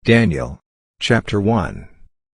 Daniel. Chapter 1.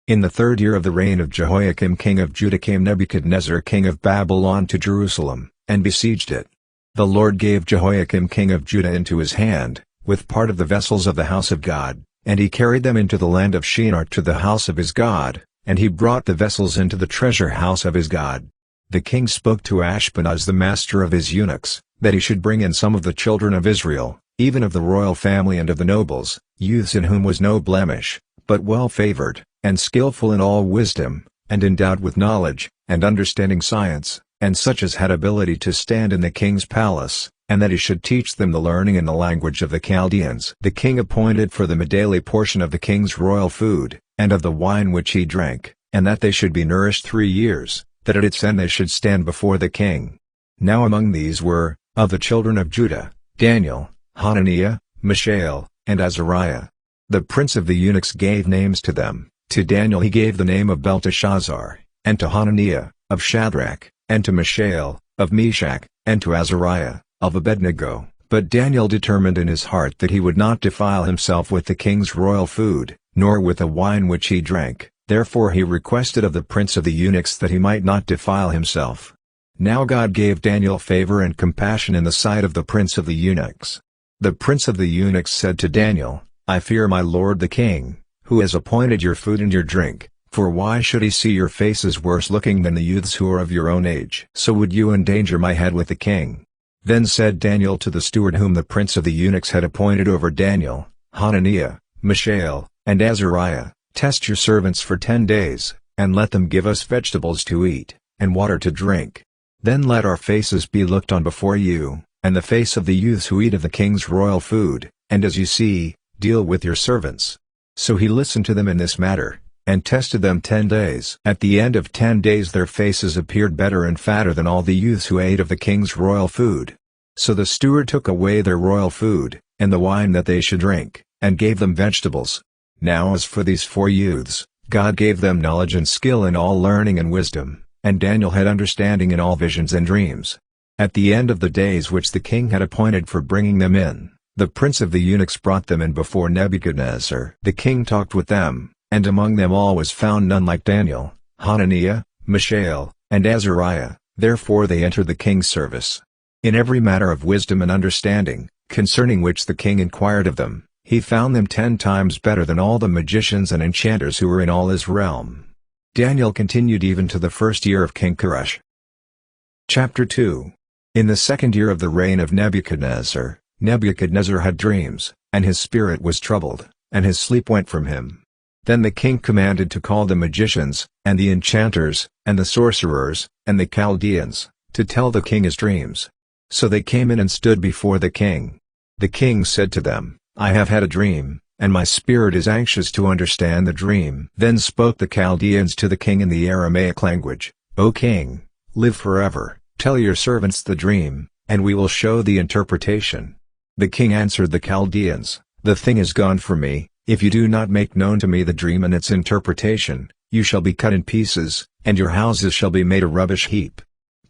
In the 3rd year of the reign of Jehoiakim king of Judah came Nebuchadnezzar king of Babylon to Jerusalem, and besieged it. The Lord gave Jehoiakim king of Judah into his hand, with part of the vessels of the house of God, and he carried them into the land of Shinar to the house of his God, and he brought the vessels into the treasure house of his God. The king spoke to Ashpenaz the master of his eunuchs, that he should bring in some of the children of Israel, even of the royal family and of the nobles, youths in whom was no blemish, but well-favored, and skillful in all wisdom, and endowed with knowledge, and understanding science, and such as had ability to stand in the king's palace, and that he should teach them the learning and the language of the Chaldeans. The king appointed for them a daily portion of the king's royal food, and of the wine which he drank, and that they should be nourished 3 years, that at its end they should stand before the king. Now among these were, of the children of Judah, Daniel, Hananiah, Mishael, and Azariah. The prince of the eunuchs gave names to them. To Daniel he gave the name of Belteshazzar, and to Hananiah, of Shadrach, and to Mishael, of Meshach, and to Azariah, of Abednego. But Daniel determined in his heart that he would not defile himself with the king's royal food, nor with the wine which he drank, therefore he requested of the prince of the eunuchs that he might not defile himself. Now God gave Daniel favor and compassion in the sight of the prince of the eunuchs. The prince of the eunuchs said to Daniel, I fear my lord the king, who has appointed your food and your drink, for why should he see your faces worse looking than the youths who are of your own age? So would you endanger my head with the king? Then said Daniel to the steward whom the prince of the eunuchs had appointed over Daniel, Hananiah, Mishael, and Azariah, test your servants for 10 days, and let them give us vegetables to eat, and water to drink. Then let our faces be looked on before you, and the face of the youths who eat of the king's royal food, and as you see, deal with your servants. So he listened to them in this matter, and tested them 10 days. At the end of 10 days their faces appeared better and fatter than all the youths who ate of the king's royal food. So the steward took away their royal food, and the wine that they should drink, and gave them vegetables. Now as for these 4 youths, God gave them knowledge and skill in all learning and wisdom, and Daniel had understanding in all visions and dreams. At the end of the days which the king had appointed for bringing them in, the prince of the eunuchs brought them in before Nebuchadnezzar. The king talked with them, and among them all was found none like Daniel, Hananiah, Mishael, and Azariah, therefore they entered the king's service. In every matter of wisdom and understanding, concerning which the king inquired of them, he found them 10 times better than all the magicians and enchanters who were in all his realm. Daniel continued even to the 1st year of King Koresh. Chapter 2. In the 2nd year of the reign of Nebuchadnezzar, Nebuchadnezzar had dreams, and his spirit was troubled, and his sleep went from him. Then the king commanded to call the magicians, and the enchanters, and the sorcerers, and the Chaldeans, to tell the king his dreams. So they came in and stood before the king. The king said to them, I have had a dream, and my spirit is anxious to understand the dream. Then spoke the Chaldeans to the king in the Aramaic language, O king, live forever, tell your servants the dream, and we will show the interpretation. The king answered the Chaldeans, the thing is gone from me, if you do not make known to me the dream and its interpretation, you shall be cut in pieces, and your houses shall be made a rubbish heap.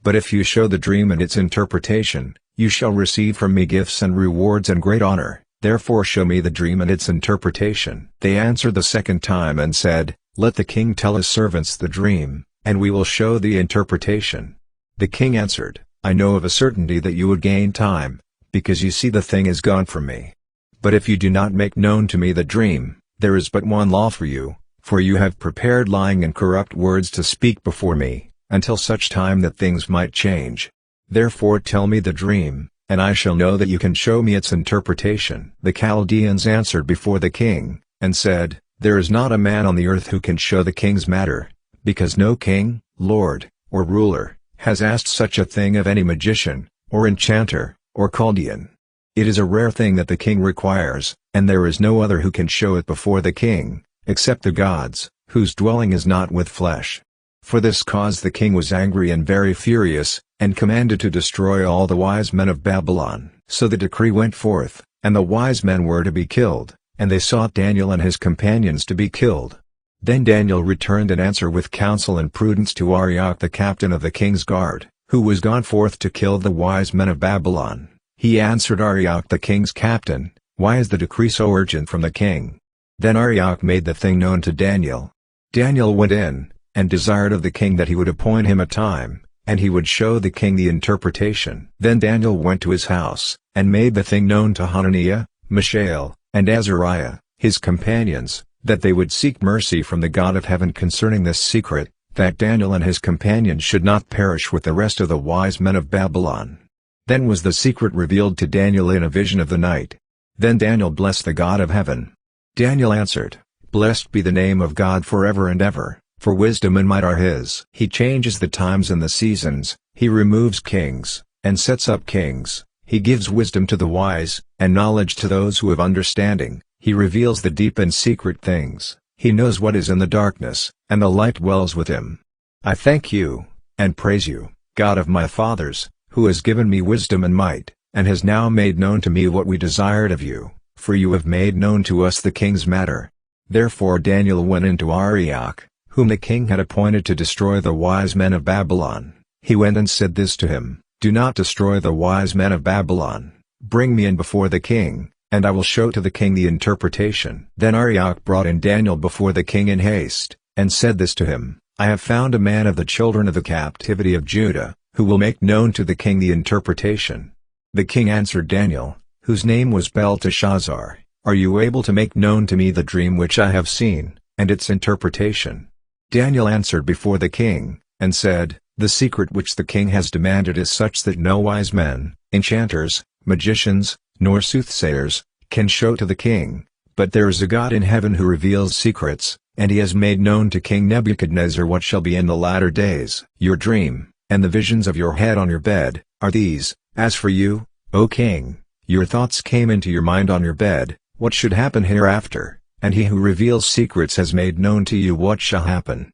But if you show the dream and its interpretation, you shall receive from me gifts and rewards and great honor, therefore show me the dream and its interpretation. They answered the 2nd time and said, Let the king tell his servants the dream, and we will show the interpretation. The king answered, I know of a certainty that you would gain time, because you see the thing is gone from me. But if you do not make known to me the dream, there is but one law for you, for you have prepared lying and corrupt words to speak before me, until such time that things might change. Therefore tell me the dream, and I shall know that you can show me its interpretation. The Chaldeans answered before the king, and said, There is not a man on the earth who can show the king's matter, because no king, lord, or ruler, has asked such a thing of any magician, or enchanter, or Chaldean. It is a rare thing that the king requires, and there is no other who can show it before the king, except the gods, whose dwelling is not with flesh. For this cause the king was angry and very furious, and commanded to destroy all the wise men of Babylon. So the decree went forth, and the wise men were to be killed, and they sought Daniel and his companions to be killed. Then Daniel returned an answer with counsel and prudence to Arioch the captain of the king's guard, who was gone forth to kill the wise men of Babylon. He answered Arioch the king's captain, Why is the decree so urgent from the king? Then Arioch made the thing known to Daniel. Daniel went in, and desired of the king that he would appoint him a time, and he would show the king the interpretation. Then Daniel went to his house, and made the thing known to Hananiah, Mishael, and Azariah, his companions, that they would seek mercy from the God of heaven concerning this secret, that Daniel and his companions should not perish with the rest of the wise men of Babylon. Then was the secret revealed to Daniel in a vision of the night. Then Daniel blessed the God of heaven. Daniel answered, Blessed be the name of God forever and ever, for wisdom and might are his. He changes the times and the seasons, he removes kings, and sets up kings, he gives wisdom to the wise, and knowledge to those who have understanding, he reveals the deep and secret things, he knows what is in the darkness, and the light dwells with him. I thank you, and praise you, God of my fathers, who has given me wisdom and might, and has now made known to me what we desired of you, for you have made known to us the king's matter. Therefore Daniel went into Arioch, whom the king had appointed to destroy the wise men of Babylon. He went and said this to him, Do not destroy the wise men of Babylon, bring me in before the king, and I will show to the king the interpretation. Then Arioch brought in Daniel before the king in haste, and said this to him, I have found a man of the children of the captivity of Judah, who will make known to the king the interpretation. The king answered Daniel, whose name was Belteshazzar, Are you able to make known to me the dream which I have seen, and its interpretation? Daniel answered before the king, and said, The secret which the king has demanded is such that no wise men, enchanters, magicians, nor soothsayers, can show to the king, but there is a God in heaven who reveals secrets, and he has made known to King Nebuchadnezzar what shall be in the latter days. Your dream, and the visions of your head on your bed, are these. As for you, O king, your thoughts came into your mind on your bed, what should happen hereafter, and he who reveals secrets has made known to you what shall happen.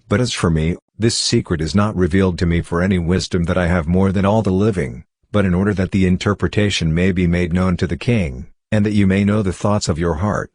But as for me, this secret is not revealed to me for any wisdom that I have more than all the living, but in order that the interpretation may be made known to the king, and that you may know the thoughts of your heart.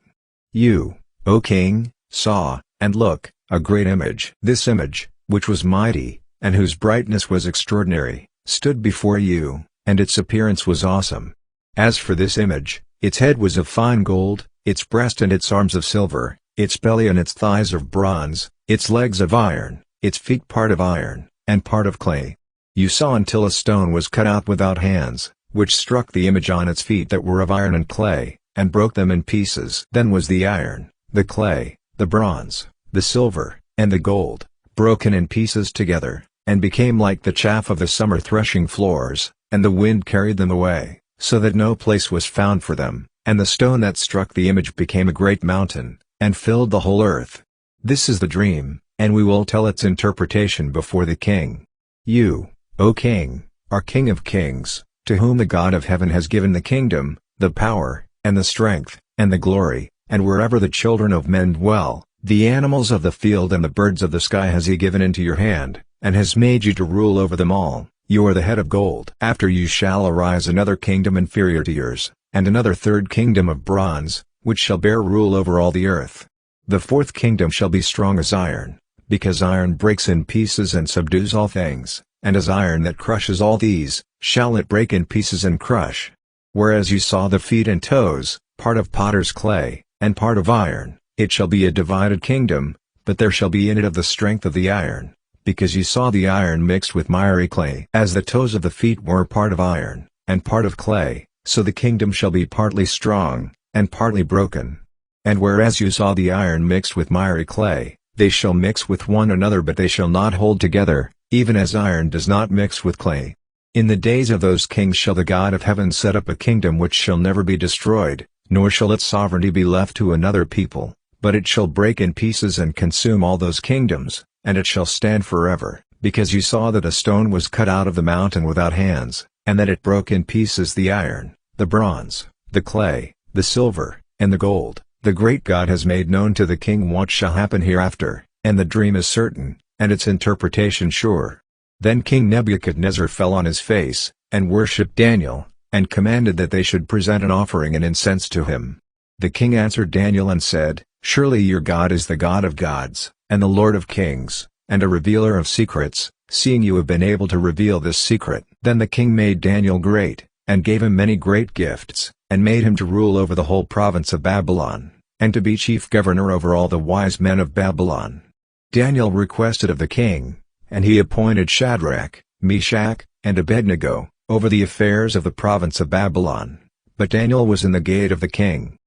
You, O king, saw, and look, a great image. This image, which was mighty, and whose brightness was extraordinary, stood before you, and its appearance was awesome. As for this image, its head was of fine gold, its breast and its arms of silver, its belly and its thighs of bronze, its legs of iron, its feet part of iron, and part of clay. You saw until a stone was cut out without hands, which struck the image on its feet that were of iron and clay, and broke them in pieces. Then was the iron, the clay, the bronze, the silver, and the gold, broken in pieces together, and became like the chaff of the summer threshing floors, and the wind carried them away, so that no place was found for them, and the stone that struck the image became a great mountain, and filled the whole earth. This is the dream, and we will tell its interpretation before the king. You, O king, are King of kings, to whom the God of heaven has given the kingdom, the power, and the strength, and the glory, and wherever the children of men dwell, the animals of the field and the birds of the sky has he given into your hand, and has made you to rule over them all. You are the head of gold. After you shall arise another kingdom inferior to yours, and another third kingdom of bronze, which shall bear rule over all the earth. The fourth kingdom shall be strong as iron, because iron breaks in pieces and subdues all things, and as iron that crushes all these, shall it break in pieces and crush. Whereas you saw the feet and toes, part of potter's clay, and part of iron, it shall be a divided kingdom, but there shall be in it of the strength of the iron, because you saw the iron mixed with miry clay. As the toes of the feet were part of iron, and part of clay, so the kingdom shall be partly strong, and partly broken. And whereas you saw the iron mixed with miry clay, they shall mix with one another but they shall not hold together, even as iron does not mix with clay. In the days of those kings shall the God of heaven set up a kingdom which shall never be destroyed, nor shall its sovereignty be left to another people, but it shall break in pieces and consume all those kingdoms, and it shall stand forever, because you saw that a stone was cut out of the mountain without hands, and that it broke in pieces the iron, the bronze, the clay, the silver, and the gold. The great God has made known to the king what shall happen hereafter, and the dream is certain, and its interpretation sure. Then King Nebuchadnezzar fell on his face, and worshipped Daniel, and commanded that they should present an offering and incense to him. The king answered Daniel and said, Surely your God is the God of gods, and the Lord of kings, and a revealer of secrets, seeing you have been able to reveal this secret. Then the king made Daniel great, and gave him many great gifts, and made him to rule over the whole province of Babylon. and to be chief governor over all the wise men of Babylon. Daniel requested of the king, and he appointed Shadrach, Meshach, and Abednego over the affairs of the province of Babylon. But Daniel was in the gate of the king.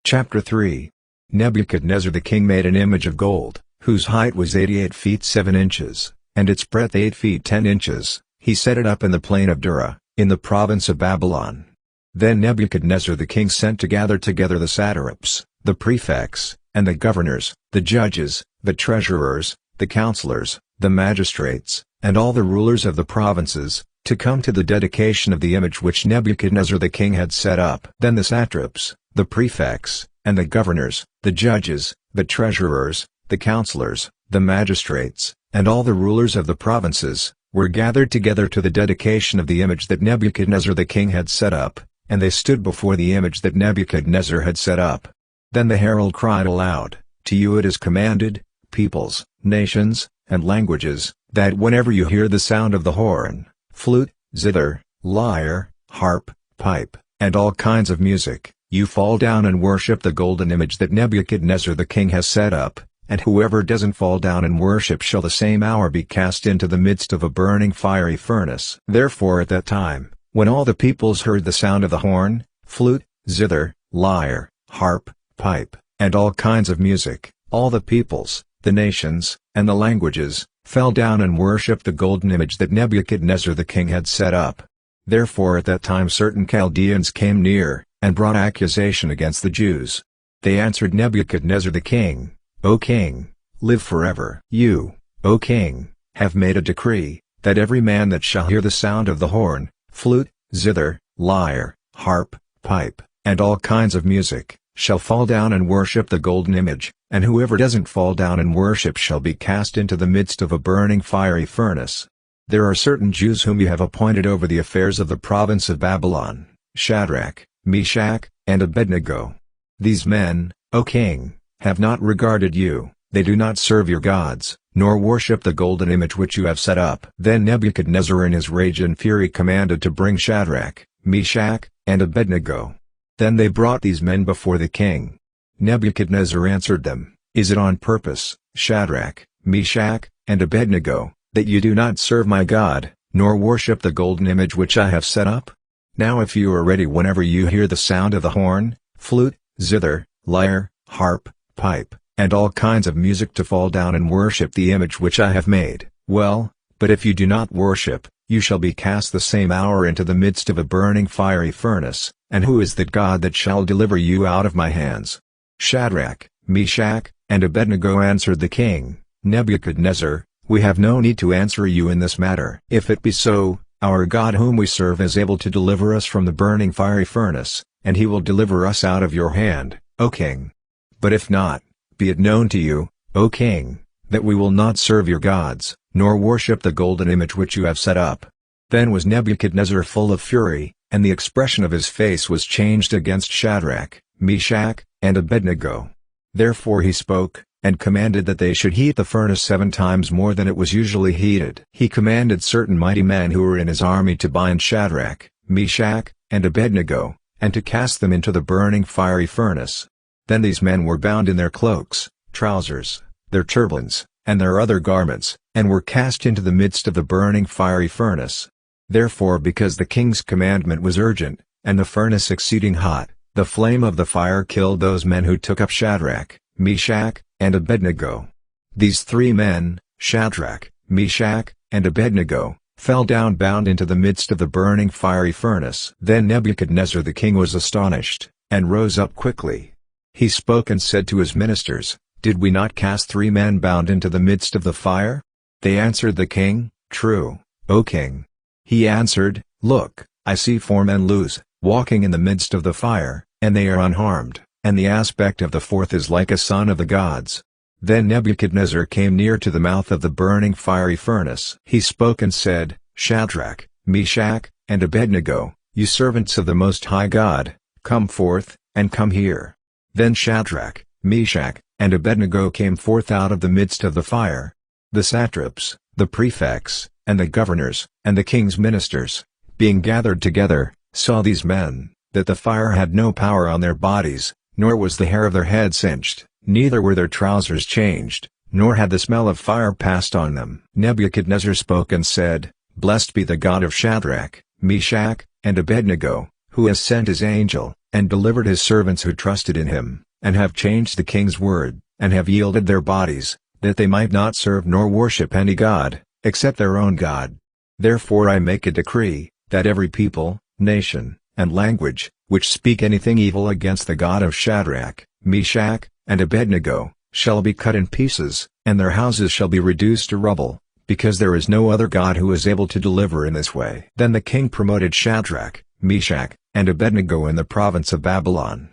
Chapter 3. Nebuchadnezzar the king made an image of gold, whose height was 88 feet 7 inches, and its breadth 8 feet 10 inches. He set it up in the plain of Dura, in the province of Babylon. Then Nebuchadnezzar the king sent to gather together the satraps, the prefects, and the governors, the judges, the treasurers, the counselors, the magistrates, and all the rulers of the provinces, to come to the dedication of the image which Nebuchadnezzar the king had set up. Then the satraps, the prefects, and the governors, the judges, the treasurers, the counselors, the magistrates, and all the rulers of the provinces, were gathered together to the dedication of the image that Nebuchadnezzar the king had set up, and they stood before the image that Nebuchadnezzar had set up. Then the herald cried aloud, "To you it is commanded, peoples, nations, and languages, that whenever you hear the sound of the horn, flute, zither, lyre, harp, pipe, and all kinds of music, you fall down and worship the golden image that Nebuchadnezzar the king has set up, and whoever doesn't fall down and worship shall the same hour be cast into the midst of a burning fiery furnace." Therefore at that time, when all the peoples heard the sound of the horn, flute, zither, lyre, harp, pipe, and all kinds of music, all the peoples, the nations, and the languages, fell down and worshipped the golden image that Nebuchadnezzar the king had set up. Therefore at that time certain Chaldeans came near, and brought accusation against the Jews. They answered Nebuchadnezzar the king, "O king, live forever. You, O king, have made a decree, that every man that shall hear the sound of the horn, flute, zither, lyre, harp, pipe, and all kinds of music, shall fall down and worship the golden image, and whoever doesn't fall down and worship shall be cast into the midst of a burning fiery furnace. There are certain Jews whom you have appointed over the affairs of the province of Babylon, Shadrach, Meshach, and Abednego. These men, O king, have not regarded you, they do not serve your gods, nor worship the golden image which you have set up." Then Nebuchadnezzar in his rage and fury commanded to bring Shadrach, Meshach, and Abednego. Then they brought these men before the king. Nebuchadnezzar answered them, "Is it on purpose, Shadrach, Meshach, and Abednego, that you do not serve my God, nor worship the golden image which I have set up? Now if you are ready whenever you hear the sound of the horn, flute, zither, lyre, harp, pipe, and all kinds of music to fall down and worship the image which I have made, well, but if you do not worship, you shall be cast the same hour into the midst of a burning fiery furnace, and who is that God that shall deliver you out of my hands?" Shadrach, Meshach, and Abednego answered the king, "Nebuchadnezzar, we have no need to answer you in this matter. If it be so, our God whom we serve is able to deliver us from the burning fiery furnace, and he will deliver us out of your hand, O king. But if not, be it known to you, O king, that we will not serve your gods, nor worship the golden image which you have set up." Then was Nebuchadnezzar full of fury, and the expression of his face was changed against Shadrach, Meshach, and Abednego. Therefore he spoke, and commanded that they should heat the furnace 7 times more than it was usually heated. He commanded certain mighty men who were in his army to bind Shadrach, Meshach, and Abednego, and to cast them into the burning fiery furnace. Then these men were bound in their cloaks, trousers, their turbans, and their other garments, and were cast into the midst of the burning fiery furnace. Therefore because the king's commandment was urgent, and the furnace exceeding hot, the flame of the fire killed those men who took up Shadrach, Meshach, and Abednego. These 3 men, Shadrach, Meshach, and Abednego, fell down bound into the midst of the burning fiery furnace. Then Nebuchadnezzar the king was astonished, and rose up quickly. He spoke and said to his ministers, "Did we not cast 3 men bound into the midst of the fire?" They answered the king, "True, O king." He answered, "Look, I see 4 men loose, walking in the midst of the fire, and they are unharmed, and the aspect of the 4th is like a son of the gods." Then Nebuchadnezzar came near to the mouth of the burning fiery furnace. He spoke and said, "Shadrach, Meshach, and Abednego, you servants of the Most High God, come forth, and come here." Then Shadrach, Meshach, and Abednego came forth out of the midst of the fire. The satraps, the prefects, and the governors, and the king's ministers, being gathered together, saw these men, that the fire had no power on their bodies, nor was the hair of their head singed, neither were their trousers changed, nor had the smell of fire passed on them. Nebuchadnezzar spoke and said, Blessed be the God of Shadrach, Meshach, and Abednego, who has sent his angel, and delivered his servants who trusted in him, and have changed the king's word, and have yielded their bodies, that they might not serve nor worship any god, except their own God. Therefore I make a decree, that every people, nation, and language, which speak anything evil against the God of Shadrach, Meshach, and Abednego, shall be cut in pieces, and their houses shall be reduced to rubble, because there is no other God who is able to deliver in this way. Then the king promoted Shadrach, Meshach, and Abednego in the province of Babylon.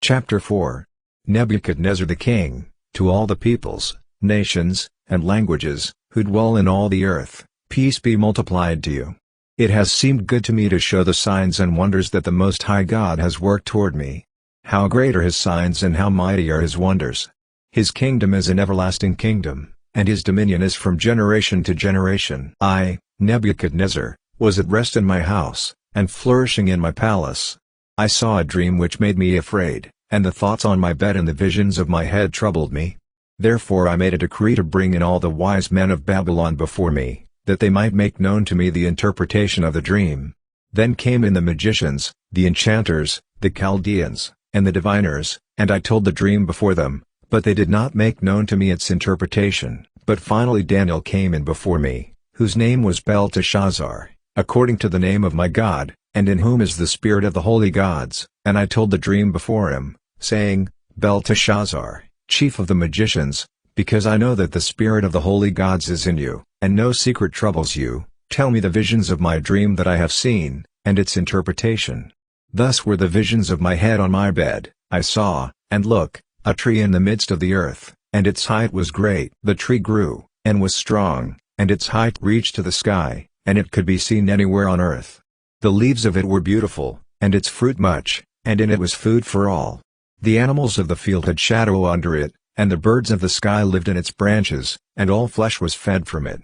Chapter 4. Nebuchadnezzar the king, to all the peoples, nations, and languages, who dwell in all the earth, peace be multiplied to you. It has seemed good to me to show the signs and wonders that the Most High God has worked toward me. How great are his signs and how mighty are his wonders! His kingdom is an everlasting kingdom, and his dominion is from generation to generation. I, Nebuchadnezzar, was at rest in my house, and flourishing in my palace. I saw a dream which made me afraid, and the thoughts on my bed and the visions of my head troubled me. Therefore I made a decree to bring in all the wise men of Babylon before me, that they might make known to me the interpretation of the dream. Then came in the magicians, the enchanters, the Chaldeans, and the diviners, and I told the dream before them, but they did not make known to me its interpretation. But finally Daniel came in before me, whose name was Belteshazzar, according to the name of my God, and in whom is the spirit of the holy gods, and I told the dream before him, saying, Belteshazzar, chief of the magicians, because I know that the spirit of the holy gods is in you, and no secret troubles you, tell me the visions of my dream that I have seen, and its interpretation. Thus were the visions of my head on my bed. I saw, and look, a tree in the midst of the earth, and its height was great. The tree grew, and was strong, and its height reached to the sky, and it could be seen anywhere on earth. The leaves of it were beautiful, and its fruit much, and in it was food for all. The animals of the field had shadow under it, and the birds of the sky lived in its branches, and all flesh was fed from it.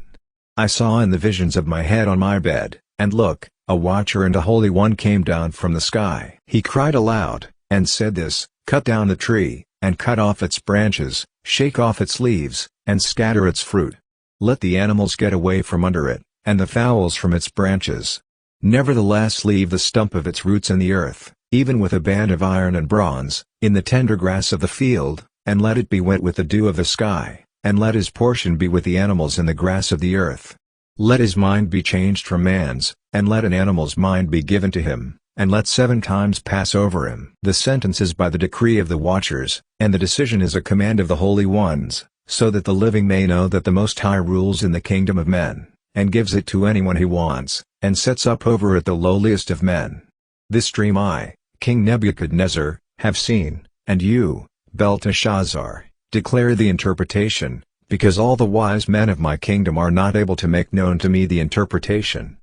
I saw in the visions of my head on my bed, and look, a watcher and a holy one came down from the sky. He cried aloud, and said this, Cut down the tree, and cut off its branches, shake off its leaves, and scatter its fruit. Let the animals get away from under it, and the fowls from its branches. Nevertheless leave the stump of its roots in the earth, even with a band of iron and bronze, in the tender grass of the field, and let it be wet with the dew of the sky, and let his portion be with the animals in the grass of the earth. Let his mind be changed from man's, and let an animal's mind be given to him, and let 7 times pass over him. The sentence is by the decree of the watchers, and the decision is a command of the holy ones, so that the living may know that the Most High rules in the kingdom of men, and gives it to anyone he wants, and sets up over it the lowliest of men. This dream I, King Nebuchadnezzar, have seen, and you, Belteshazzar, declare the interpretation, because all the wise men of my kingdom are not able to make known to me the interpretation.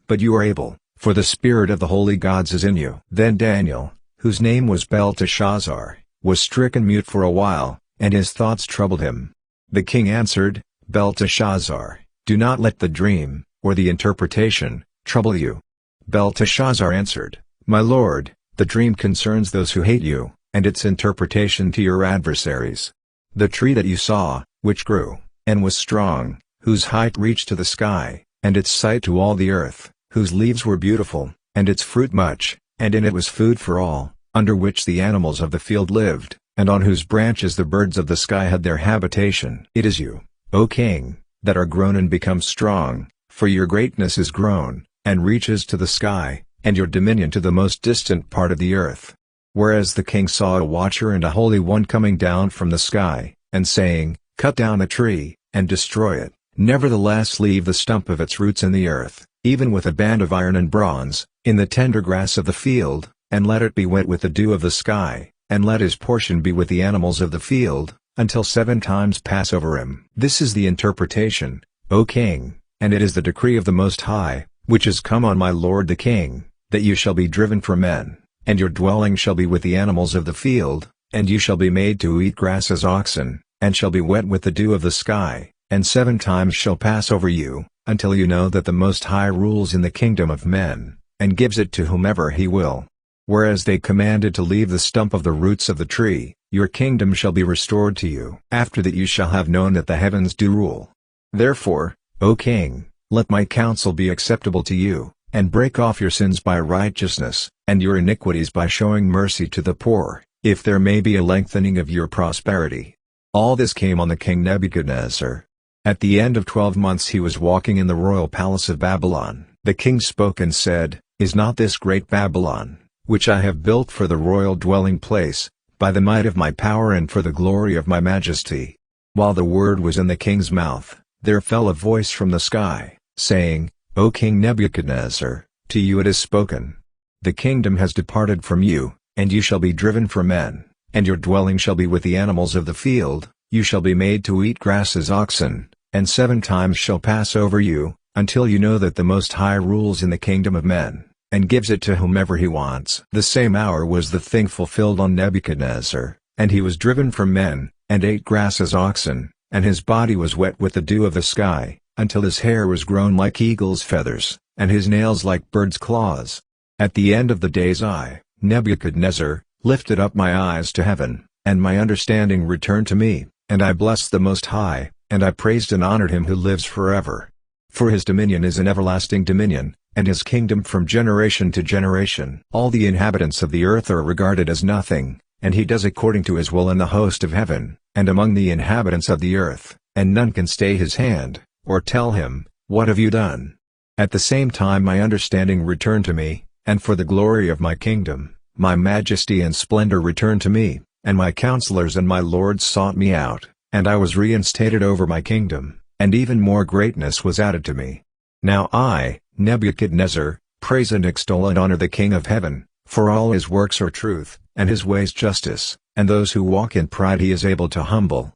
But you are able, for the spirit of the holy gods is in you. Then Daniel, whose name was Belteshazzar, was stricken mute for a while, and his thoughts troubled him. The king answered, Belteshazzar, do not let the dream, or the interpretation, trouble you. Belteshazzar answered, My lord, the dream concerns those who hate you, and its interpretation to your adversaries. The tree that you saw, which grew, and was strong, whose height reached to the sky, and its sight to all the earth, whose leaves were beautiful, and its fruit much, and in it was food for all, under which the animals of the field lived, and on whose branches the birds of the sky had their habitation. It is you, O king, that are grown and become strong, for your greatness is grown, and reaches to the sky, and your dominion to the most distant part of the earth. Whereas the king saw a watcher and a holy one coming down from the sky, and saying, Cut down the tree, and destroy it, nevertheless leave the stump of its roots in the earth, even with a band of iron and bronze, in the tender grass of the field, and let it be wet with the dew of the sky, and let his portion be with the animals of the field, until 7 times pass over him. This is the interpretation, O king, and it is the decree of the Most High, which is come on my lord the king, that you shall be driven from men, and your dwelling shall be with the animals of the field, and you shall be made to eat grass as oxen, and shall be wet with the dew of the sky, and 7 times shall pass over you, until you know that the Most High rules in the kingdom of men, and gives it to whomever he will. Whereas they commanded to leave the stump of the roots of the tree, your kingdom shall be restored to you. After that you shall have known that the heavens do rule. Therefore, O king, let my counsel be acceptable to you, and break off your sins by righteousness, and your iniquities by showing mercy to the poor, if there may be a lengthening of your prosperity. All this came on the king Nebuchadnezzar. At the end of 12 months he was walking in the royal palace of Babylon. The king spoke and said, Is not this great Babylon, which I have built for the royal dwelling place, by the might of my power and for the glory of my majesty? While the word was in the king's mouth, there fell a voice from the sky, saying, O King Nebuchadnezzar, to you it is spoken. The kingdom has departed from you, and you shall be driven from men, and your dwelling shall be with the animals of the field, you shall be made to eat grass as oxen, and 7 times shall pass over you, until you know that the Most High rules in the kingdom of men, and gives it to whomever he wants. The same hour was the thing fulfilled on Nebuchadnezzar, and he was driven from men, and ate grass as oxen, and his body was wet with the dew of the sky, until his hair was grown like eagle's feathers, and his nails like bird's claws. At the end of the days I, Nebuchadnezzar, lifted up my eyes to heaven, and my understanding returned to me, and I blessed the Most High, and I praised and honored him who lives forever. For his dominion is an everlasting dominion, and his kingdom from generation to generation. All the inhabitants of the earth are regarded as nothing, and he does according to his will in the host of heaven, and among the inhabitants of the earth, and none can stay his hand, or tell him, What have you done? At the same time my understanding returned to me, and for the glory of my kingdom, my majesty and splendor returned to me, and my counselors and my lords sought me out, and I was reinstated over my kingdom, and even more greatness was added to me. Now I, Nebuchadnezzar, praise and extol and honor the King of heaven, for all his works are truth, and his ways justice, and those who walk in pride he is able to humble.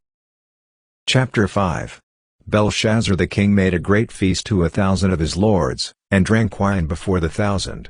Chapter 5. Belshazzar the king made a great feast to 1,000 of his lords, and drank wine before the 1,000.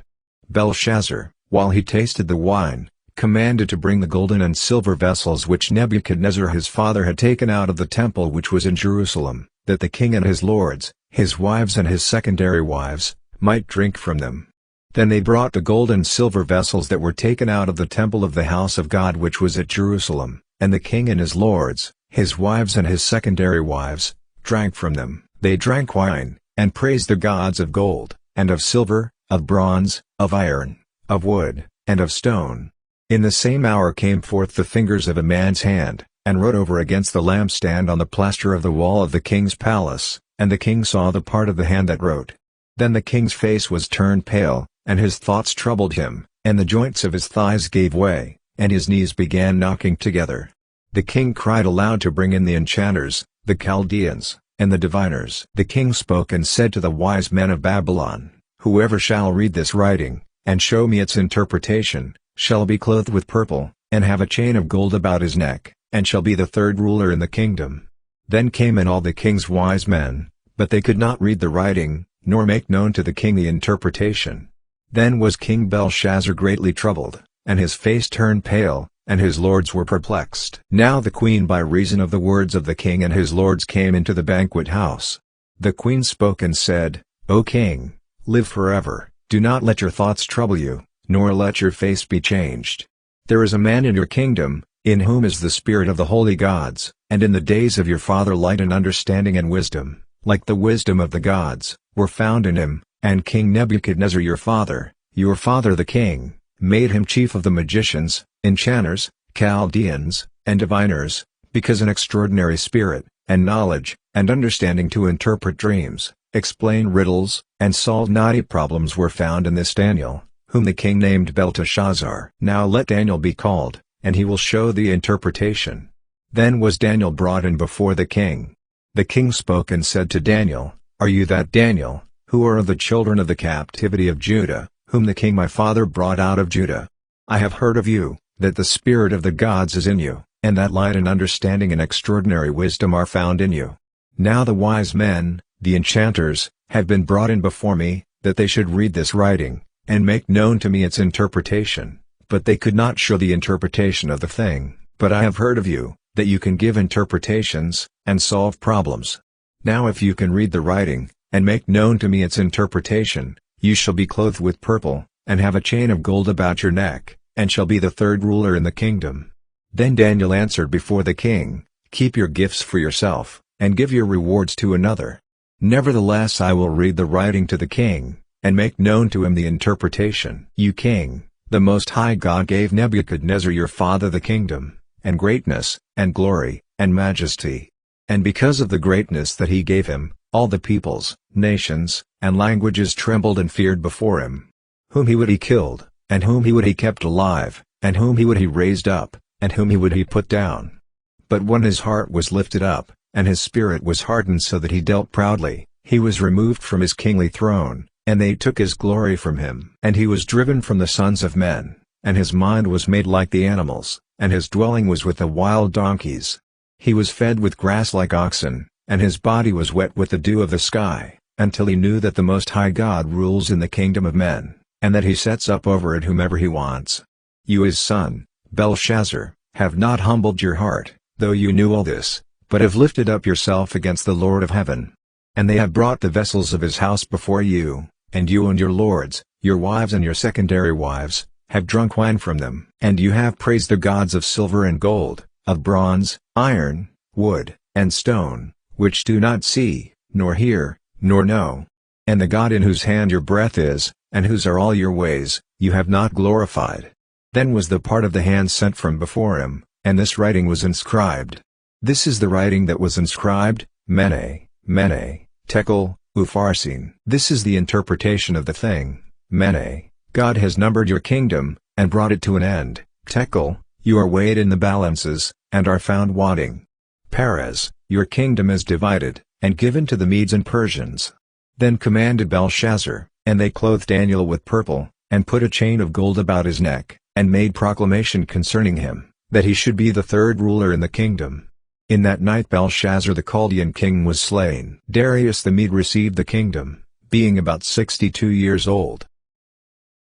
Belshazzar, while he tasted the wine, commanded to bring the golden and silver vessels which Nebuchadnezzar his father had taken out of the temple which was in Jerusalem, that the king and his lords, his wives and his secondary wives, might drink from them. Then they brought the gold and silver vessels that were taken out of the temple of the house of God which was at Jerusalem, and the king and his lords, his wives and his secondary wives, drank from them. They drank wine, and praised the gods of gold, and of silver, of bronze, of iron, of wood, and of stone. In the same hour came forth the fingers of a man's hand, and wrote over against the lampstand on the plaster of the wall of the king's palace, and the king saw the part of the hand that wrote. Then the king's face was turned pale, and his thoughts troubled him, and the joints of his thighs gave way, and his knees began knocking together. The king cried aloud to bring in the enchanters, the Chaldeans, and the diviners. The king spoke and said to the wise men of Babylon, Whoever shall read this writing, and show me its interpretation, shall be clothed with purple, and have a chain of gold about his neck, and shall be the 3rd ruler in the kingdom. Then came in all the king's wise men, but they could not read the writing, nor make known to the king the interpretation. Then was King Belshazzar greatly troubled, and his face turned pale, and his lords were perplexed. Now the queen by reason of the words of the king and his lords came into the banquet house. The queen spoke and said, O king, live forever, do not let your thoughts trouble you, nor let your face be changed. There is a man in your kingdom, in whom is the spirit of the holy gods, and in the days of your father light and understanding and wisdom, like the wisdom of the gods, were found in him, and King Nebuchadnezzar your father the king, made him chief of the magicians, enchanters, Chaldeans, and diviners, because an extraordinary spirit, and knowledge, and understanding to interpret dreams, explain riddles, and solve knotty problems were found in this Daniel, whom the king named Belteshazzar. Now let Daniel be called, and he will show the interpretation. Then was Daniel brought in before the king. The king spoke and said to Daniel, Are you that Daniel, who are of the children of the captivity of Judah, whom the king my father brought out of Judah? I have heard of you, that the spirit of the gods is in you, and that light and understanding and extraordinary wisdom are found in you. Now the wise men, the enchanters, have been brought in before me, that they should read this writing, and make known to me its interpretation, but they could not show the interpretation of the thing. But I have heard of you, that you can give interpretations, and solve problems. Now if you can read the writing, and make known to me its interpretation, you shall be clothed with purple, and have a chain of gold about your neck, and shall be the third ruler in the kingdom." Then Daniel answered before the king, "Keep your gifts for yourself, and give your rewards to another. Nevertheless I will read the writing to the king, and make known to him the interpretation. You king, the Most High God gave Nebuchadnezzar your father the kingdom, and greatness, and glory, and majesty. And because of the greatness that he gave him, all the peoples, nations, and languages trembled and feared before him. Whom he would he killed, and whom he would he kept alive, and whom he would he raised up, and whom he would he put down. But when his heart was lifted up, and his spirit was hardened so that he dealt proudly, he was removed from his kingly throne, and they took his glory from him. And he was driven from the sons of men, and his mind was made like the animals, and his dwelling was with the wild donkeys. He was fed with grass like oxen, and his body was wet with the dew of the sky, until he knew that the Most High God rules in the kingdom of men, and that he sets up over it whomever he wants. You his son, Belshazzar, have not humbled your heart, though you knew all this, but have lifted up yourself against the Lord of heaven. And they have brought the vessels of his house before you, and you and your lords, your wives and your secondary wives, have drunk wine from them. And you have praised the gods of silver and gold, of bronze, iron, wood, and stone, which do not see, nor hear, nor know. And the God in whose hand your breath is, and whose are all your ways, you have not glorified. Then was the part of the hand sent from before him, and this writing was inscribed. This is the writing that was inscribed, MENE, MENE, TEKEL, UPHARSIN. This is the interpretation of the thing, MENE, God has numbered your kingdom, and brought it to an end. TEKEL, you are weighed in the balances, and are found wanting. PERES, your kingdom is divided, and given to the Medes and Persians. Then commanded Belshazzar, and they clothed Daniel with purple, and put a chain of gold about his neck, and made proclamation concerning him, that he should be the third ruler in the kingdom. In that night Belshazzar the Chaldean king was slain. Darius the Mede received the kingdom, being about 62 years old.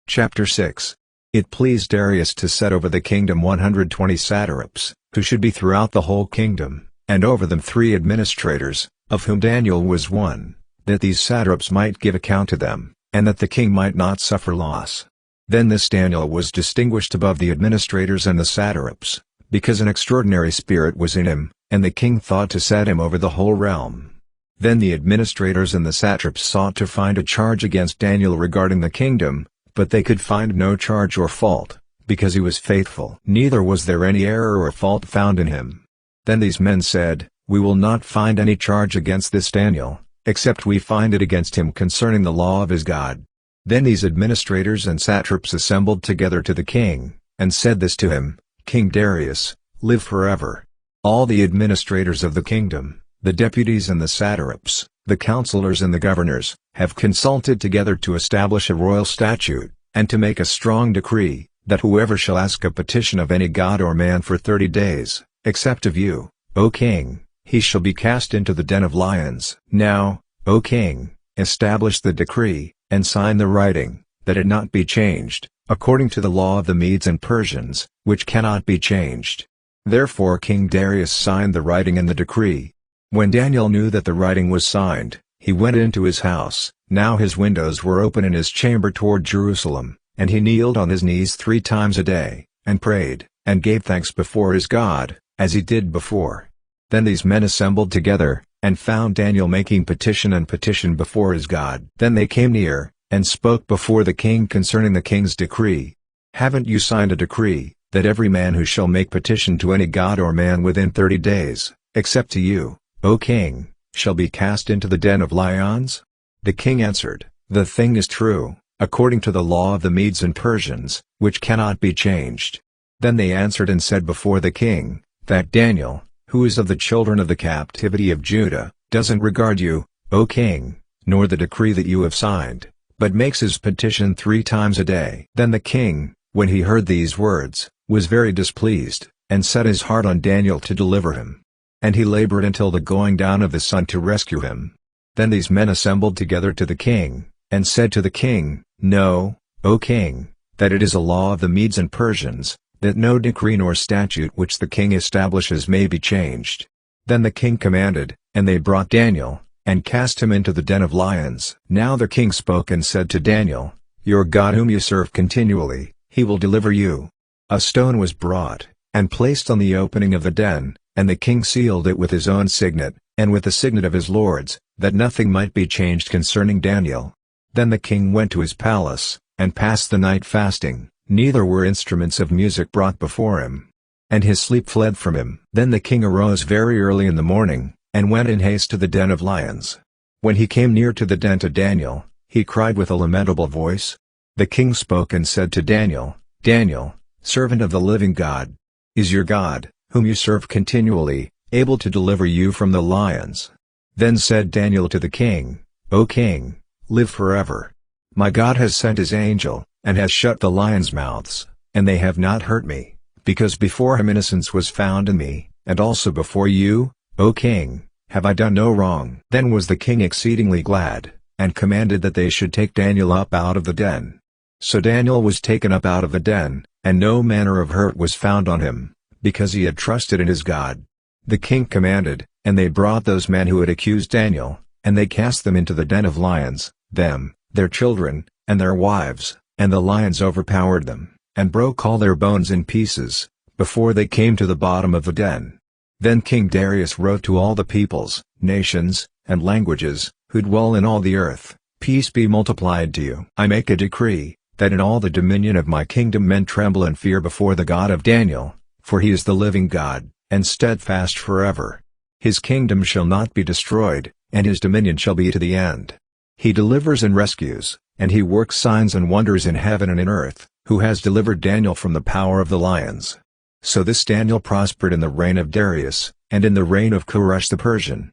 Chapter 6. It pleased Darius to set over the kingdom 120 satraps, who should be throughout the whole kingdom, and over them 3 administrators, of whom Daniel was one, that these satraps might give account to them, and that the king might not suffer loss. Then this Daniel was distinguished above the administrators and the satraps, because an extraordinary spirit was in him, and the king thought to set him over the whole realm. Then the administrators and the satraps sought to find a charge against Daniel regarding the kingdom, but they could find no charge or fault, because he was faithful. Neither was there any error or fault found in him. Then these men said, "We will not find any charge against this Daniel, except we find it against him concerning the law of his God." Then these administrators and satraps assembled together to the king, and said this to him, "King Darius, live forever. All the administrators of the kingdom, the deputies and the satraps, the counselors and the governors, have consulted together to establish a royal statute, and to make a strong decree, that whoever shall ask a petition of any god or man for 30 days, except of you, O king, he shall be cast into the den of lions. Now, O king, establish the decree, and sign the writing, that it not be changed, according to the law of the Medes and Persians, which cannot be changed." Therefore King Darius signed the writing and the decree. When Daniel knew that the writing was signed, he went into his house. Now his windows were open in his chamber toward Jerusalem, and he kneeled on his knees 3 times a day, and prayed, and gave thanks before his God, as he did before. Then these men assembled together, and found Daniel making petition before his God. Then they came near, and spoke before the king concerning the king's decree. "Haven't you signed a decree, that every man who shall make petition to any god or man within 30 days, except to you, O king, shall be cast into the den of lions?" The king answered, "The thing is true, according to the law of the Medes and Persians, which cannot be changed." Then they answered and said before the king, "That Daniel, who is of the children of the captivity of Judah, doesn't regard you, O king, nor the decree that you have signed, but makes his petition 3 times a day." Then the king, when he heard these words, was very displeased, and set his heart on Daniel to deliver him. And he labored until the going down of the sun to rescue him. Then these men assembled together to the king, and said to the king, "Know, O king, that it is a law of the Medes and Persians, that no decree nor statute which the king establishes may be changed." Then the king commanded, and they brought Daniel, and cast him into the den of lions. Now the king spoke and said to Daniel, your God whom you serve continually, he will deliver you." A stone was brought, and placed on the opening of the den, and the king sealed it with his own signet, and with the signet of his lords, that nothing might be changed concerning Daniel. Then the king went to his palace, and passed the night fasting, neither were instruments of music brought before him. And his sleep fled from him. Then the king arose very early in the morning, and went in haste to the den of lions. When he came near to the den to Daniel, he cried with a lamentable voice. The king spoke and said to Daniel, "Daniel, servant of the living God, is your God, whom you serve continually, able to deliver you from the lions?" Then said Daniel to the king, "O king, live forever. My God has sent his angel, and has shut the lions' mouths, and they have not hurt me, because before him innocence was found in me, and also before you, O king, have I done no wrong." Then was the king exceedingly glad, and commanded that they should take Daniel up out of the den. So Daniel was taken up out of the den, and no manner of hurt was found on him, because he had trusted in his God. The king commanded, and they brought those men who had accused Daniel, and they cast them into the den of lions, them, their children, and their wives, and the lions overpowered them, and broke all their bones in pieces, before they came to the bottom of the den. Then King Darius wrote to all the peoples, nations, and languages, who dwell in all the earth, "Peace be multiplied to you. I make a decree, that in all the dominion of my kingdom men tremble and fear before the God of Daniel, for he is the living God, and steadfast forever. His kingdom shall not be destroyed, and his dominion shall be to the end. He delivers and rescues, and he works signs and wonders in heaven and in earth, who has delivered Daniel from the power of the lions." So this Daniel prospered in the reign of Darius, and in the reign of Koresh the Persian.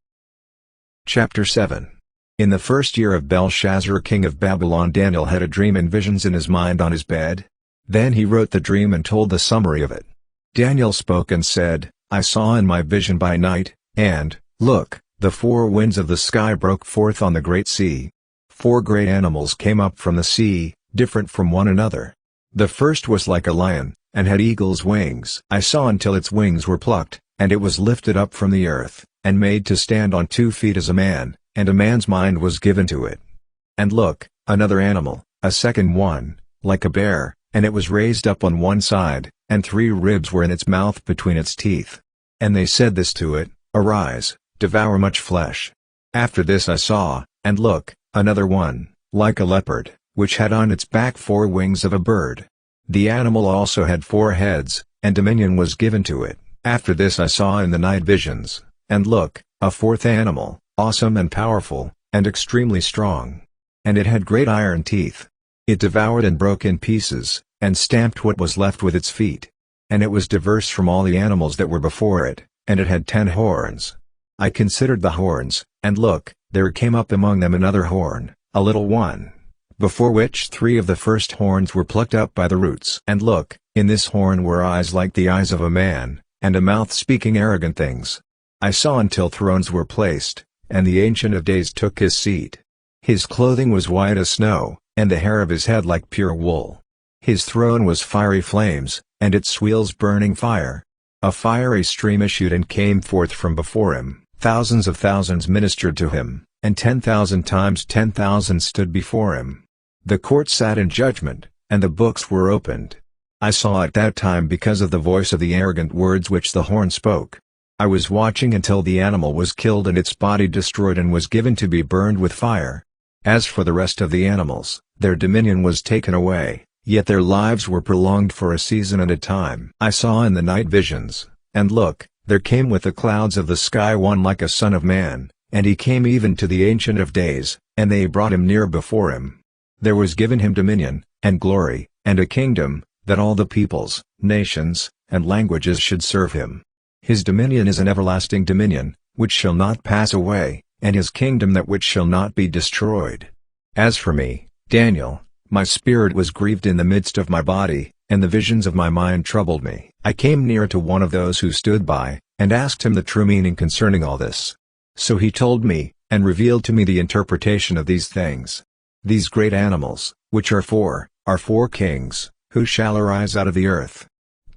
Chapter 7. In the first year of Belshazzar king of Babylon, Daniel had a dream and visions in his mind on his bed. Then he wrote the dream and told the summary of it. Daniel spoke and said, "I saw in my vision by night, and, look, the four winds of the sky broke forth on the great sea. 4 great animals came up from the sea, different from one another. The first was like a lion, and had eagle's wings. I saw until its wings were plucked, and it was lifted up from the earth, and made to stand on 2 feet as a man, and a man's mind was given to it. And look, another animal, a second one, like a bear, and it was raised up on one side, and 3 ribs were in its mouth between its teeth. And they said this to it, Arise, devour much flesh. After this I saw, and look, another one, like a leopard, which had on its back 4 wings of a bird. The animal also had 4 heads, and dominion was given to it. After this I saw in the night visions, and look, a 4th animal, awesome and powerful, and extremely strong. And it had great iron teeth. It devoured and broke in pieces, and stamped what was left with its feet. And it was diverse from all the animals that were before it, and it had 10 horns. I considered the horns, and look, there came up among them another horn, a little one, before which 3 of the first horns were plucked up by the roots. And look, in this horn were eyes like the eyes of a man, and a mouth speaking arrogant things. I saw until thrones were placed, and the Ancient of Days took his seat. His clothing was white as snow, and the hair of his head like pure wool. His throne was fiery flames, and its wheels burning fire. A fiery stream issued and came forth from before him. Thousands of thousands ministered to him, and 10,000 times 10,000 stood before him. The court sat in judgment, and the books were opened. I saw at that time because of the voice of the arrogant words which the horn spoke. I was watching until the animal was killed and its body destroyed and was given to be burned with fire. As for the rest of the animals, their dominion was taken away, yet their lives were prolonged for a season and a time. I saw in the night visions, and look, there came with the clouds of the sky one like a son of man, and he came even to the Ancient of Days, and they brought him near before him. There was given him dominion, and glory, and a kingdom, that all the peoples, nations, and languages should serve him. His dominion is an everlasting dominion, which shall not pass away, and his kingdom that which shall not be destroyed. As for me, Daniel, my spirit was grieved in the midst of my body, and the visions of my mind troubled me. I came near to one of those who stood by, and asked him the true meaning concerning all this. So he told me, and revealed to me the interpretation of these things. These great animals, which are 4 kings, who shall arise out of the earth.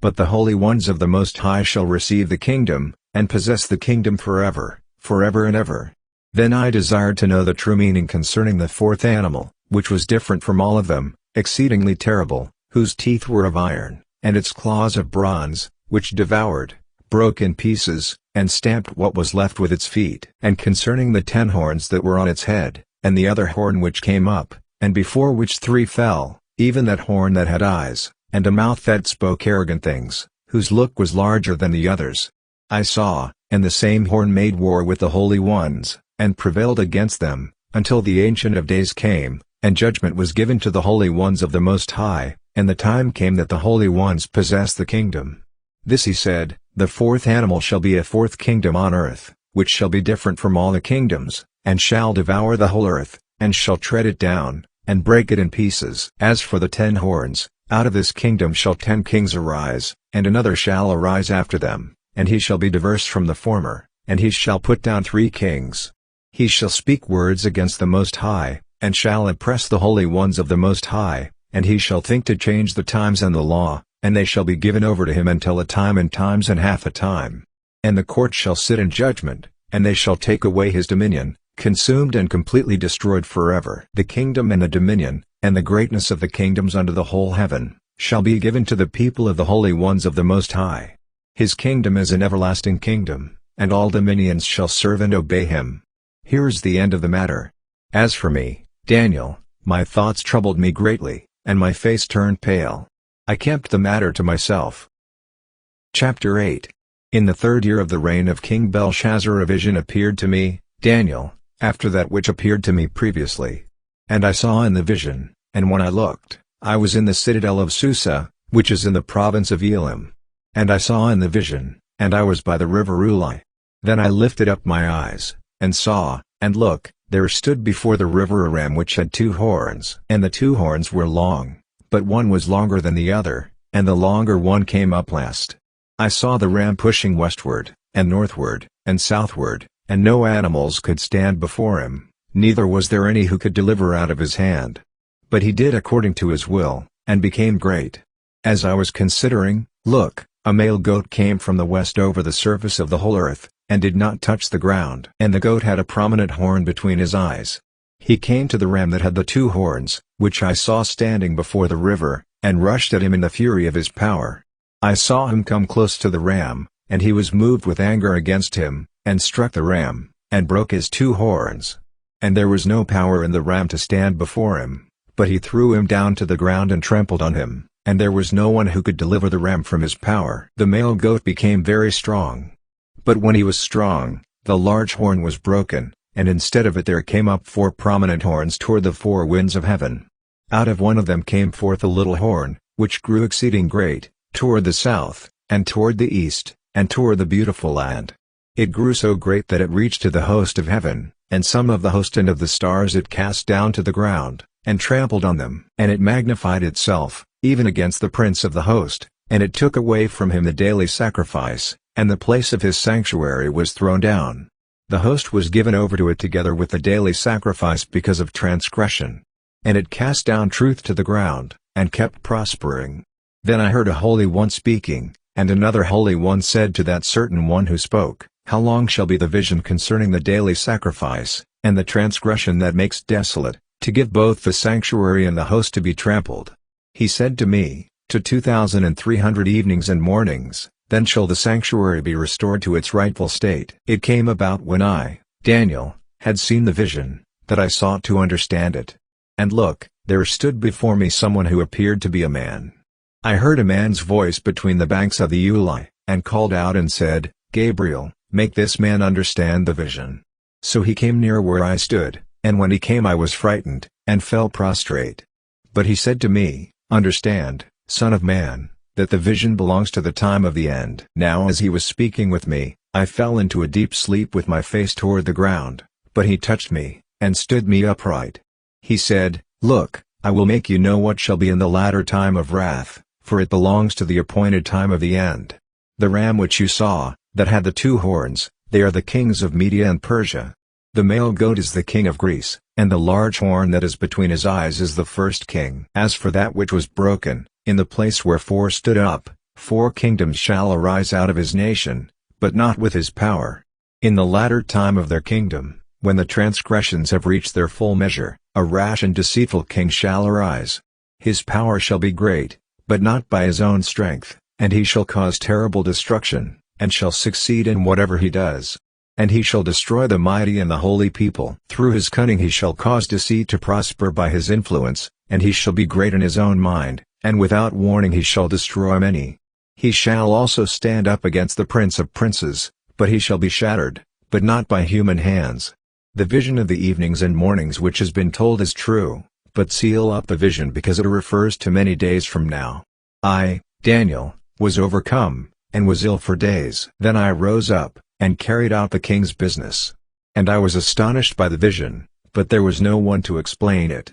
But the holy ones of the Most High shall receive the kingdom, and possess the kingdom forever, forever and ever. Then I desired to know the true meaning concerning the 4th animal, which was different from all of them, exceedingly terrible, whose teeth were of iron, and its claws of bronze, which devoured, broke in pieces, and stamped what was left with its feet. And concerning the 10 horns that were on its head, and the other horn which came up, and before which 3 fell, even that horn that had eyes, and a mouth that spoke arrogant things, whose look was larger than the others. I saw, and the same horn made war with the holy ones, and prevailed against them, until the Ancient of Days came, and judgment was given to the holy ones of the Most High, and the time came that the holy ones possessed the kingdom. This he said, the 4th animal shall be a 4th kingdom on earth, which shall be different from all the kingdoms, and shall devour the whole earth, and shall tread it down, and break it in pieces. As for the 10 horns, out of this kingdom shall 10 kings arise, and another shall arise after them, and he shall be diverse from the former, and he shall put down 3 kings. He shall speak words against the Most High, and shall oppress the holy ones of the Most High, and he shall think to change the times and the law, and they shall be given over to him until a time and times and half a time. And the court shall sit in judgment, and they shall take away his dominion, consumed and completely destroyed forever. The kingdom and the dominion, and the greatness of the kingdoms under the whole heaven, shall be given to the people of the holy ones of the Most High. His kingdom is an everlasting kingdom, and all dominions shall serve and obey him. Here is the end of the matter. As for me, Daniel, my thoughts troubled me greatly, and my face turned pale. I kept the matter to myself. Chapter 8. In the 3rd year of the reign of King Belshazzar a vision appeared to me, Daniel, after that which appeared to me previously. And I saw in the vision, and when I looked, I was in the citadel of Susa, which is in the province of Elam. And I saw in the vision, and I was by the river Ulai. Then I lifted up my eyes, and saw, and look, there stood before the river a ram which had 2 horns. And the 2 horns were long, but one was longer than the other, and the longer one came up last. I saw the ram pushing westward, and northward, and southward, and no animals could stand before him, neither was there any who could deliver out of his hand. But he did according to his will, and became great. As I was considering, look, a male goat came from the west over the surface of the whole earth, and did not touch the ground. And the goat had a prominent horn between his eyes. He came to the ram that had the 2 horns, which I saw standing before the river, and rushed at him in the fury of his power. I saw him come close to the ram, and he was moved with anger against him, and struck the ram, and broke his 2 horns. And there was no power in the ram to stand before him, but he threw him down to the ground and trampled on him, and there was no one who could deliver the ram from his power. The male goat became very strong. But when he was strong, the large horn was broken, and instead of it there came up 4 prominent horns toward the 4 winds of heaven. Out of one of them came forth a little horn, which grew exceeding great, toward the south, and toward the east, and toward the beautiful land. It grew so great that it reached to the host of heaven, and some of the host and of the stars it cast down to the ground, and trampled on them. And it magnified itself, even against the prince of the host, and it took away from him the daily sacrifice, and the place of his sanctuary was thrown down. The host was given over to it together with the daily sacrifice because of transgression. And it cast down truth to the ground, and kept prospering. Then I heard a holy one speaking, and another holy one said to that certain one who spoke, How long shall be the vision concerning the daily sacrifice, and the transgression that makes desolate, to give both the sanctuary and the host to be trampled? He said to me, To 2,300 evenings and mornings. Then shall the sanctuary be restored to its rightful state. It came about when I, Daniel, had seen the vision, that I sought to understand it. And look, there stood before me someone who appeared to be a man. I heard a man's voice between the banks of the Ulai, and called out and said, Gabriel, make this man understand the vision. So he came near where I stood, and when he came I was frightened, and fell prostrate. But he said to me, Understand, Son of man, that the vision belongs to the time of the end. Now as he was speaking with me, I fell into a deep sleep with my face toward the ground, but he touched me, and stood me upright. He said, Look, I will make you know what shall be in the latter time of wrath, for it belongs to the appointed time of the end. The ram which you saw, that had the 2 horns, they are the kings of Media and Persia. The male goat is the king of Greece, and the large horn that is between his eyes is the first king. As for that which was broken, in the place where 4 stood up, 4 kingdoms shall arise out of his nation, but not with his power. In the latter time of their kingdom, when the transgressions have reached their full measure, a rash and deceitful king shall arise. His power shall be great, but not by his own strength, and he shall cause terrible destruction, and shall succeed in whatever he does. And he shall destroy the mighty and the holy people. Through his cunning he shall cause deceit to prosper by his influence, and he shall be great in his own mind, and without warning he shall destroy many. He shall also stand up against the prince of princes, but he shall be shattered, but not by human hands. The vision of the evenings and mornings which has been told is true, but seal up the vision because it refers to many days from now. I, Daniel, was overcome, and was ill for days. Then I rose up, and carried out the king's business. And I was astonished by the vision, but there was no one to explain it.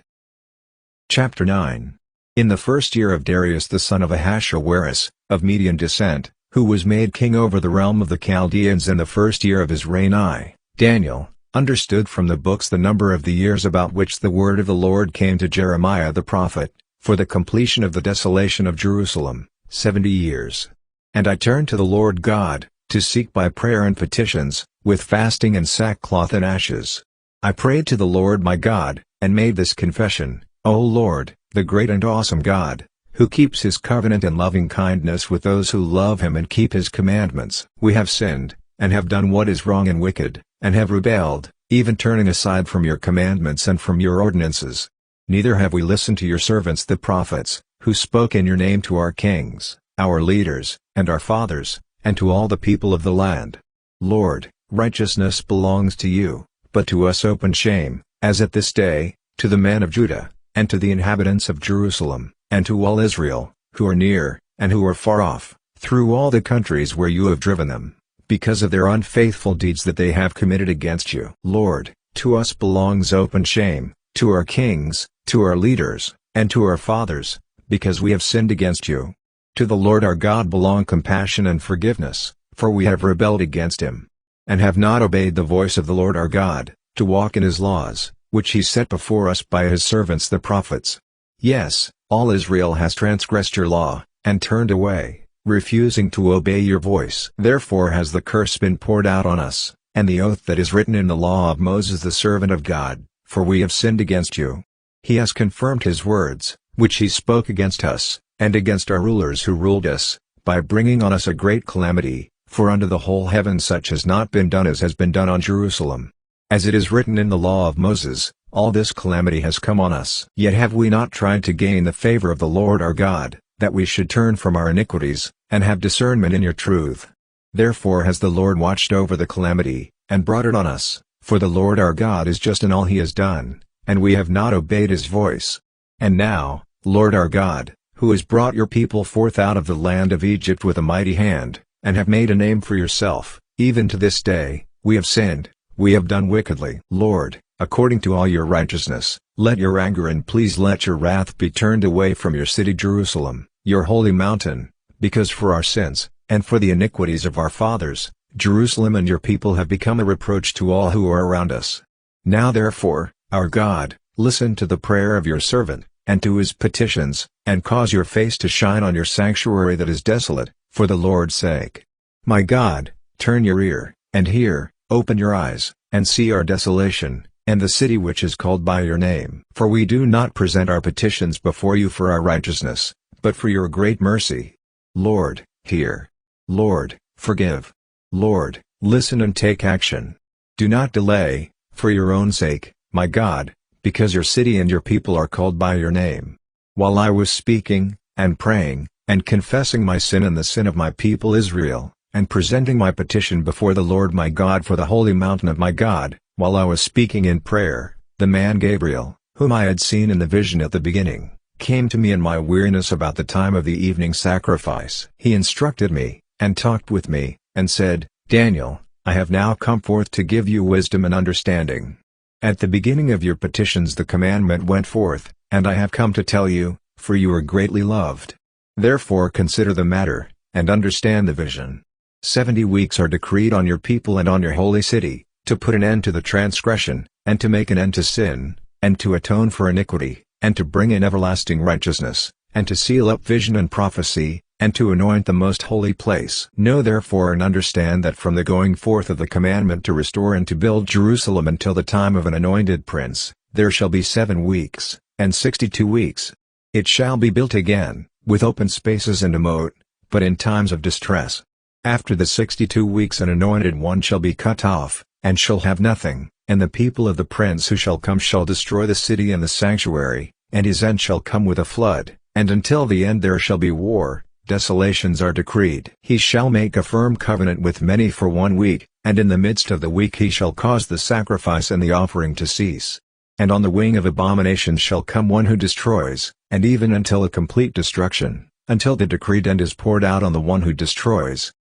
Chapter 9. In the first year of Darius the son of Ahasuerus, of Median descent, who was made king over the realm of the Chaldeans in the first year of his reign, I, Daniel, understood from the books the number of the years about which the word of the Lord came to Jeremiah the prophet, for the completion of the desolation of Jerusalem, 70 years. And I turned to the Lord God, to seek by prayer and petitions, with fasting and sackcloth and ashes. I prayed to the Lord my God, and made this confession, O Lord, the great and awesome God, who keeps his covenant and loving kindness with those who love him and keep his commandments. We have sinned, and have done what is wrong and wicked, and have rebelled, even turning aside from your commandments and from your ordinances. Neither have we listened to your servants the prophets, who spoke in your name to our kings, our leaders, and our fathers, and to all the people of the land. Lord, righteousness belongs to you, but to us open shame, as at this day, to the men of Judah, and to the inhabitants of Jerusalem, and to all Israel, who are near, and who are far off, through all the countries where you have driven them, because of their unfaithful deeds that they have committed against you. Lord, to us belongs open shame, to our kings, to our leaders, and to our fathers, because we have sinned against you. To the Lord our God belong compassion and forgiveness, for we have rebelled against him, and have not obeyed the voice of the Lord our God, to walk in his laws, which he set before us by his servants the prophets. Yes, all Israel has transgressed your law, and turned away, refusing to obey your voice. Therefore has the curse been poured out on us, and the oath that is written in the law of Moses the servant of God, for we have sinned against you. He has confirmed his words, which he spoke against us, and against our rulers who ruled us, by bringing on us a great calamity, for under the whole heaven such has not been done as has been done on Jerusalem. As it is written in the law of Moses, all this calamity has come on us. Yet have we not tried to gain the favor of the Lord our God, that we should turn from our iniquities, and have discernment in your truth. Therefore has the Lord watched over the calamity, and brought it on us, for the Lord our God is just in all he has done, and we have not obeyed his voice. And now, Lord our God, who has brought your people forth out of the land of Egypt with a mighty hand, and have made a name for yourself, even to this day, we have sinned, we have done wickedly. Lord, according to all your righteousness, let your anger and please let your wrath be turned away from your city Jerusalem, your holy mountain, because for our sins, and for the iniquities of our fathers, Jerusalem and your people have become a reproach to all who are around us. Now therefore, our God, listen to the prayer of your servant, and to his petitions, and cause your face to shine on your sanctuary that is desolate, for the Lord's sake. My God, turn your ear, and hear, open your eyes, and see our desolation, and the city which is called by your name. For we do not present our petitions before you for our righteousness, but for your great mercy. Lord, hear. Lord, forgive. Lord, listen and take action. Do not delay, for your own sake, my God, because your city and your people are called by your name. While I was speaking, and praying, and confessing my sin and the sin of my people Israel, and presenting my petition before the Lord my God for the holy mountain of my God, while I was speaking in prayer, the man Gabriel, whom I had seen in the vision at the beginning, came to me in my weariness about the time of the evening sacrifice. He instructed me, and talked with me, and said, Daniel, I have now come forth to give you wisdom and understanding. At the beginning of your petitions the commandment went forth, and I have come to tell you, for you are greatly loved. Therefore consider the matter, and understand the vision. 70 weeks are decreed on your people and on your holy city, to put an end to the transgression, and to make an end to sin, and to atone for iniquity, and to bring in everlasting righteousness, and to seal up vision and prophecy, and to anoint the most holy place. Know therefore and understand that from the going forth of the commandment to restore and to build Jerusalem until the time of an anointed prince, there shall be 7 weeks, and 62 weeks. It shall be built again, with open spaces and a moat, but in times of distress. After the 62 weeks an anointed one shall be cut off, and shall have nothing, and the people of the prince who shall come shall destroy the city and the sanctuary, and his end shall come with a flood, and until the end there shall be war, desolations are decreed. He shall make a firm covenant with many for 1 week, and in the midst of the week he shall cause the sacrifice and the offering to cease. And on the wing of abominations shall come one who destroys, and even until a complete destruction, until the decreed end is poured out on the one who destroys.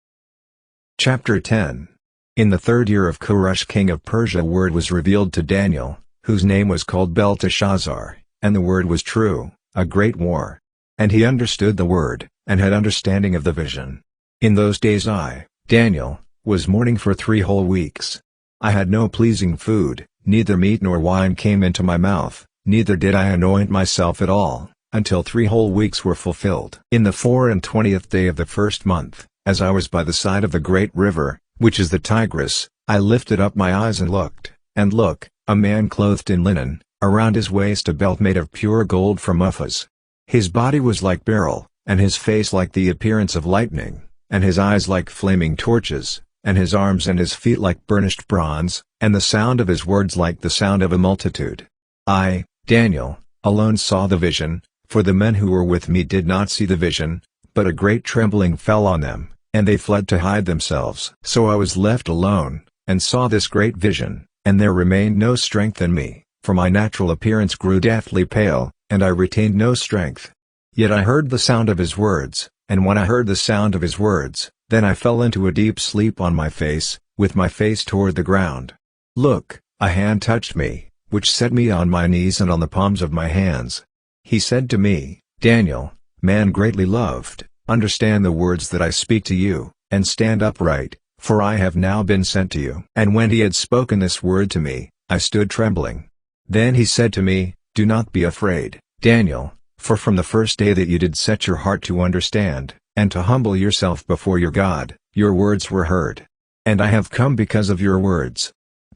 Chapter 10. In the 3rd year of Koresh king of Persia a word was revealed to Daniel, whose name was called Belteshazzar, and the word was true, a great war. And he understood the word, and had understanding of the vision. In those days I, Daniel, was mourning for 3 whole weeks. I had no pleasing food, neither meat nor wine came into my mouth, neither did I anoint myself at all, until 3 whole weeks were fulfilled. In the 24th day of the 1st month, as I was by the side of the great river, which is the Tigris, I lifted up my eyes and looked, and look, a man clothed in linen, around his waist a belt made of pure gold from Uphaz. His body was like beryl, and his face like the appearance of lightning, and his eyes like flaming torches, and his arms and his feet like burnished bronze, and the sound of his words like the sound of a multitude. I, Daniel, alone saw the vision, for the men who were with me did not see the vision, but a great trembling fell on them, and they fled to hide themselves. So I was left alone, and saw this great vision, and there remained no strength in me, for my natural appearance grew deathly pale, and I retained no strength. Yet I heard the sound of his words, and when I heard the sound of his words, then I fell into a deep sleep on my face, with my face toward the ground. Look, a hand touched me, which set me on my knees and on the palms of my hands. He said to me, Daniel, man greatly loved, understand the words that I speak to you, and stand upright, for I have now been sent to you. And when he had spoken this word to me, I stood trembling. Then he said to me, Do not be afraid, Daniel, for from the first day that you did set your heart to understand, and to humble yourself before your God, your words were heard. And I have come because of your words.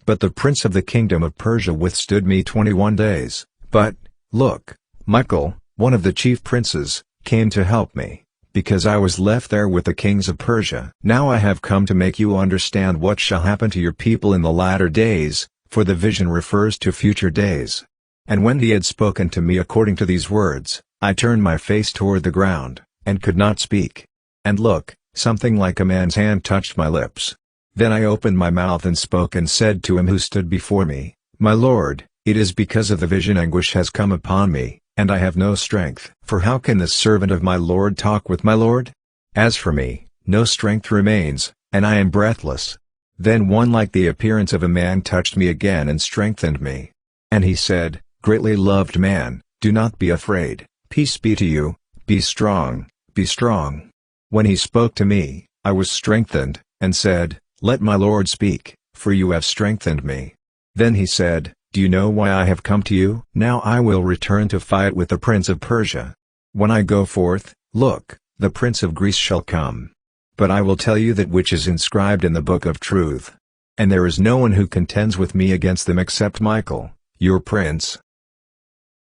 But the prince of the kingdom of Persia withstood me 21 days, but, look, Michael, one of the chief princes, came to help me, because I was left there with the kings of Persia. Now I have come to make you understand what shall happen to your people in the latter days, for the vision refers to future days. And when he had spoken to me according to these words, I turned my face toward the ground, and could not speak. And look, something like a man's hand touched my lips. Then I opened my mouth and spoke and said to him who stood before me, My Lord, it is because of the vision anguish has come upon me, and I have no strength. For how can the servant of my Lord talk with my Lord? As for me, no strength remains, and I am breathless. Then one like the appearance of a man touched me again and strengthened me. And he said, Greatly loved man, do not be afraid, peace be to you, be strong, be strong. When he spoke to me, I was strengthened, and said, Let my Lord speak, for you have strengthened me. Then he said, Do you know why I have come to you? Now I will return to fight with the prince of Persia. When I go forth, look, the prince of Greece shall come. But I will tell you that which is inscribed in the book of truth. And there is no one who contends with me against them except Michael, your prince.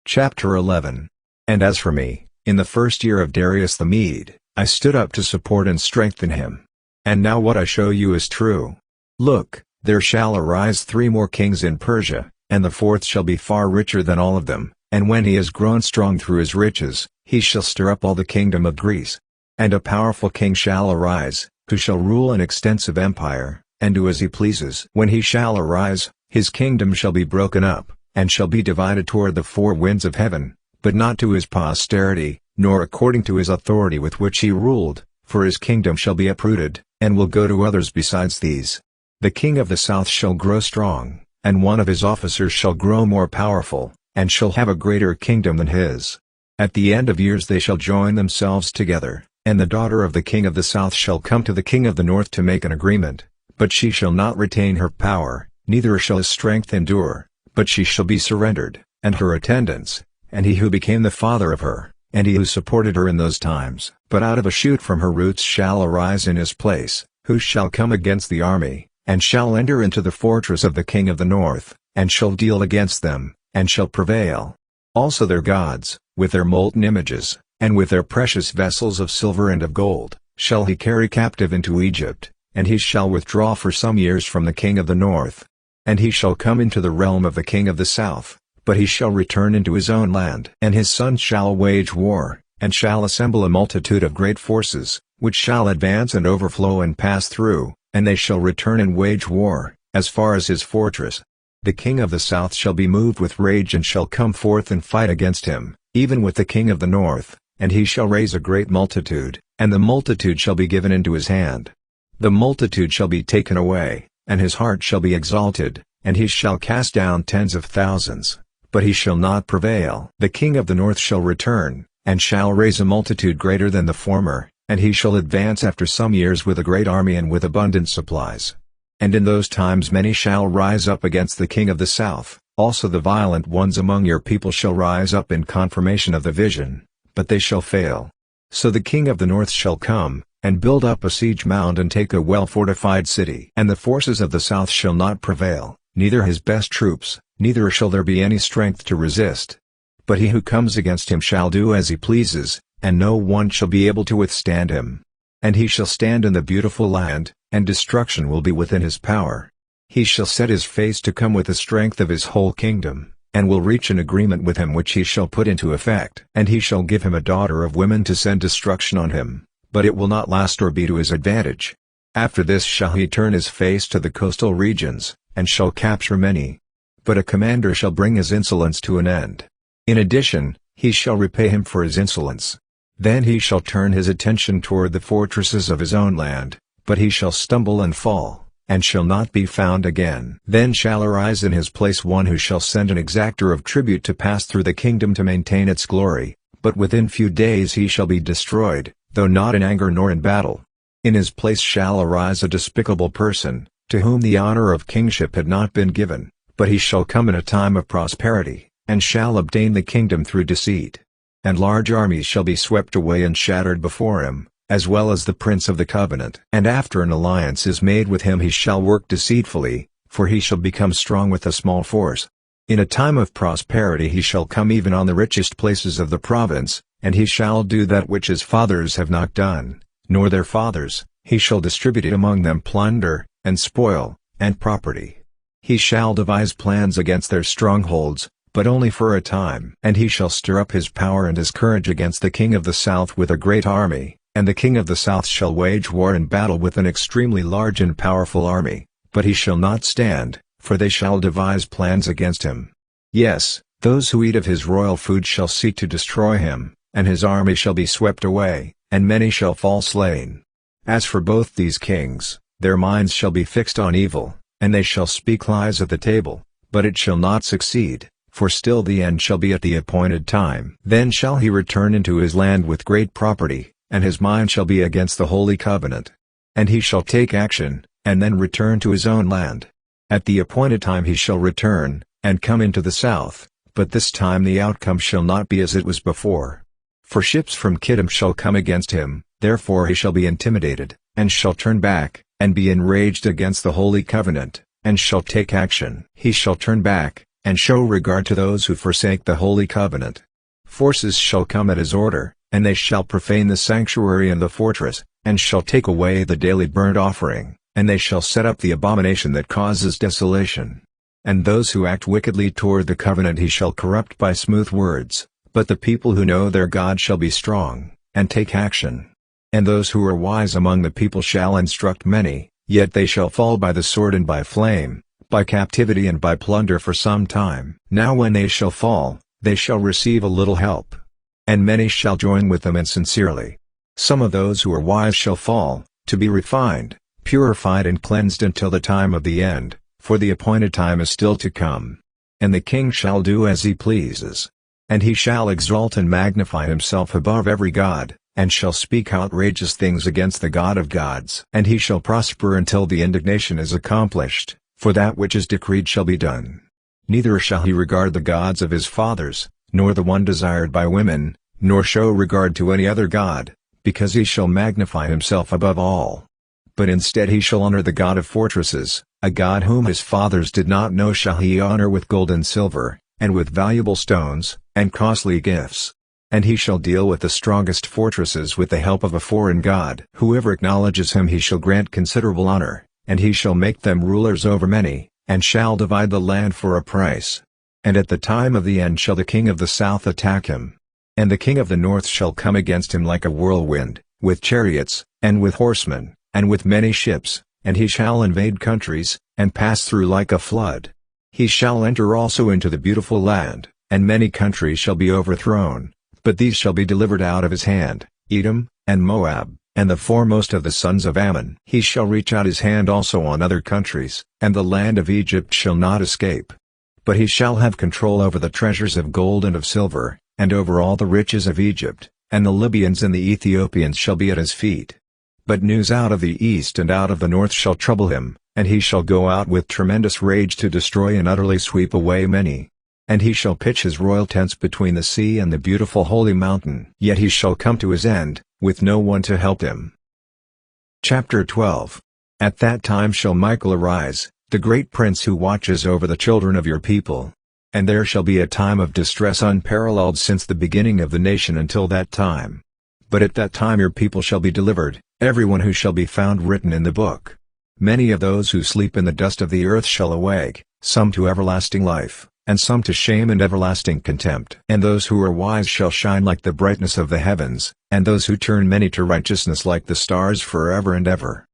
Chapter 11. And as for me, in the 1st year of Darius the Mede, I stood up to support and strengthen him. And now what I show you is true. Look, there shall arise 3 more kings in Persia, and the 4th shall be far richer than all of them, and when he has grown strong through his riches, he shall stir up all the kingdom of Greece. And a powerful king shall arise, who shall rule an extensive empire, and do as he pleases. When he shall arise, his kingdom shall be broken up, and shall be divided toward the 4 winds of heaven, but not to his posterity, nor according to his authority with which he ruled, for his kingdom shall be uprooted, and will go to others besides these. The king of the south shall grow strong, and one of his officers shall grow more powerful, and shall have a greater kingdom than his. At the end of years they shall join themselves together, and the daughter of the king of the south shall come to the king of the north to make an agreement, but she shall not retain her power, neither shall his strength endure, but she shall be surrendered, and her attendants, and he who became the father of her, and he who supported her in those times. But out of a shoot from her roots shall arise in his place, who shall come against the army, and shall enter into the fortress of the king of the north, and shall deal against them, and shall prevail. Also their gods, with their molten images, and with their precious vessels of silver and of gold, shall he carry captive into Egypt, and he shall withdraw for some years from the king of the north. And he shall come into the realm of the king of the south, but he shall return into his own land. And his sons shall wage war, and shall assemble a multitude of great forces, which shall advance and overflow and pass through, and they shall return and wage war, as far as his fortress. The king of the south shall be moved with rage and shall come forth and fight against him, even with the king of the north, and he shall raise a great multitude, and the multitude shall be given into his hand. The multitude shall be taken away, and his heart shall be exalted, and he shall cast down tens of thousands, but he shall not prevail. The king of the north shall return, and shall raise a multitude greater than the former, and he shall advance after some years with a great army and with abundant supplies. And in those times many shall rise up against the king of the south, also the violent ones among your people shall rise up in confirmation of the vision, but they shall fail. So the king of the north shall come, and build up a siege mound and take a well-fortified city. And the forces of the south shall not prevail, neither his best troops, neither shall there be any strength to resist. But he who comes against him shall do as he pleases, and no one shall be able to withstand him. And he shall stand in the beautiful land, and destruction will be within his power. He shall set his face to come with the strength of his whole kingdom, and will reach an agreement with him which he shall put into effect. And he shall give him a daughter of women to send destruction on him, but it will not last or be to his advantage. After this shall he turn his face to the coastal regions, and shall capture many. But a commander shall bring his insolence to an end. In addition, he shall repay him for his insolence. Then he shall turn his attention toward the fortresses of his own land, but he shall stumble and fall, and shall not be found again. Then shall arise in his place one who shall send an exactor of tribute to pass through the kingdom to maintain its glory, but within few days he shall be destroyed, though not in anger nor in battle. In his place shall arise a despicable person, to whom the honor of kingship had not been given, but he shall come in a time of prosperity, and shall obtain the kingdom through deceit. And large armies shall be swept away and shattered before him, as well as the prince of the covenant. And after an alliance is made with him he shall work deceitfully, for he shall become strong with a small force. In a time of prosperity he shall come even on the richest places of the province, and he shall do that which his fathers have not done, nor their fathers, he shall distribute it among them plunder, and spoil, and property. He shall devise plans against their strongholds, but only for a time. And he shall stir up his power and his courage against the king of the south with a great army, and the king of the south shall wage war in battle with an extremely large and powerful army, but he shall not stand, for they shall devise plans against him. Yes, those who eat of his royal food shall seek to destroy him, and his army shall be swept away, and many shall fall slain. As for both these kings, their minds shall be fixed on evil, and they shall speak lies at the table, but it shall not succeed, for still the end shall be at the appointed time. Then shall he return into his land with great property, and his mind shall be against the holy covenant. And he shall take action, and then return to his own land. At the appointed time he shall return, and come into the south, but this time the outcome shall not be as it was before. For ships from Kittim shall come against him, therefore he shall be intimidated, and shall turn back, and be enraged against the holy covenant, and shall take action. He shall turn back, and show regard to those who forsake the holy covenant. Forces shall come at his order, and they shall profane the sanctuary and the fortress, and shall take away the daily burnt offering, and they shall set up the abomination that causes desolation. And those who act wickedly toward the covenant he shall corrupt by smooth words, but the people who know their God shall be strong, and take action. And those who are wise among the people shall instruct many, yet they shall fall by the sword and by flame, by captivity and by plunder for some time. Now when they shall fall, they shall receive a little help. And many shall join with them and sincerely. Some of those who are wise shall fall, to be refined, purified and cleansed until the time of the end, for the appointed time is still to come. And the king shall do as he pleases. And he shall exalt and magnify himself above every god, and shall speak outrageous things against the God of gods. And he shall prosper until the indignation is accomplished, for that which is decreed shall be done. Neither shall he regard the gods of his fathers, nor the one desired by women, nor show regard to any other god, because he shall magnify himself above all. But instead he shall honor the God of fortresses, a God whom his fathers did not know shall he honor with gold and silver, and with valuable stones, and costly gifts. And he shall deal with the strongest fortresses with the help of a foreign god. Whoever acknowledges him he shall grant considerable honor, and he shall make them rulers over many, and shall divide the land for a price. And at the time of the end shall the king of the south attack him. And the king of the north shall come against him like a whirlwind, with chariots, and with horsemen, and with many ships, and he shall invade countries, and pass through like a flood. He shall enter also into the beautiful land, and many countries shall be overthrown, but these shall be delivered out of his hand, Edom, and Moab, and the foremost of the sons of Ammon. He shall reach out his hand also on other countries, and the land of Egypt shall not escape. But he shall have control over the treasures of gold and of silver, and over all the riches of Egypt, and the Libyans and the Ethiopians shall be at his feet. But news out of the east and out of the north shall trouble him, and he shall go out with tremendous rage to destroy and utterly sweep away many. And he shall pitch his royal tents between the sea and the beautiful holy mountain. Yet he shall come to his end, with no one to help him. Chapter 12. At that time shall Michael arise, the great prince who watches over the children of your people. And there shall be a time of distress unparalleled since the beginning of the nation until that time. But at that time your people shall be delivered, everyone who shall be found written in the book. Many of those who sleep in the dust of the earth shall awake, some to everlasting life, and some to shame and everlasting contempt. And those who are wise shall shine like the brightness of the heavens, and those who turn many to righteousness like the stars forever and ever.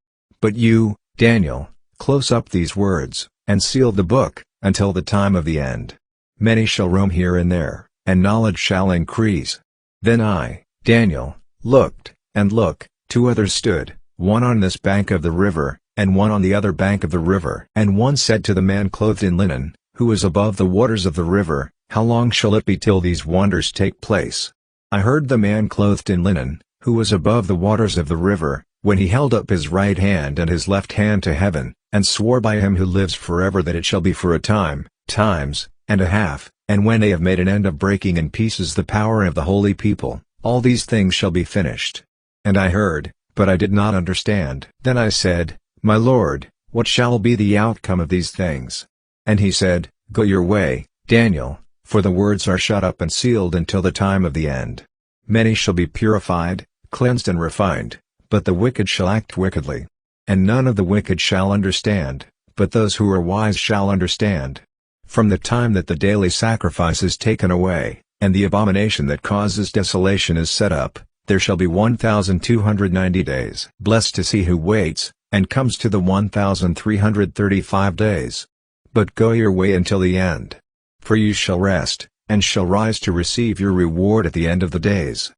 But you, Daniel, close up these words, and seal the book, until the time of the end. Many shall roam here and there, and knowledge shall increase. Then I, Daniel, looked, and look, two others stood, one on this bank of the river, and one on the other bank of the river. And one said to the man clothed in linen, who was above the waters of the river, How long shall it be till these wonders take place? I heard the man clothed in linen, who was above the waters of the river, when he held up his right hand and his left hand to heaven, and swore by him who lives forever that it shall be for a time, times, and a half, and when they have made an end of breaking in pieces the power of the holy people, all these things shall be finished. And I heard, but I did not understand. Then I said, My Lord, what shall be the outcome of these things? And he said, Go your way, Daniel, for the words are shut up and sealed until the time of the end. Many shall be purified, cleansed and refined, but the wicked shall act wickedly. And none of the wicked shall understand, but those who are wise shall understand. From the time that the daily sacrifice is taken away, and the abomination that causes desolation is set up, there shall be 1,290 days. Blessed is he who waits, and comes to the 1,335 days. But go your way until the end. For you shall rest, and shall rise to receive your reward at the end of the days.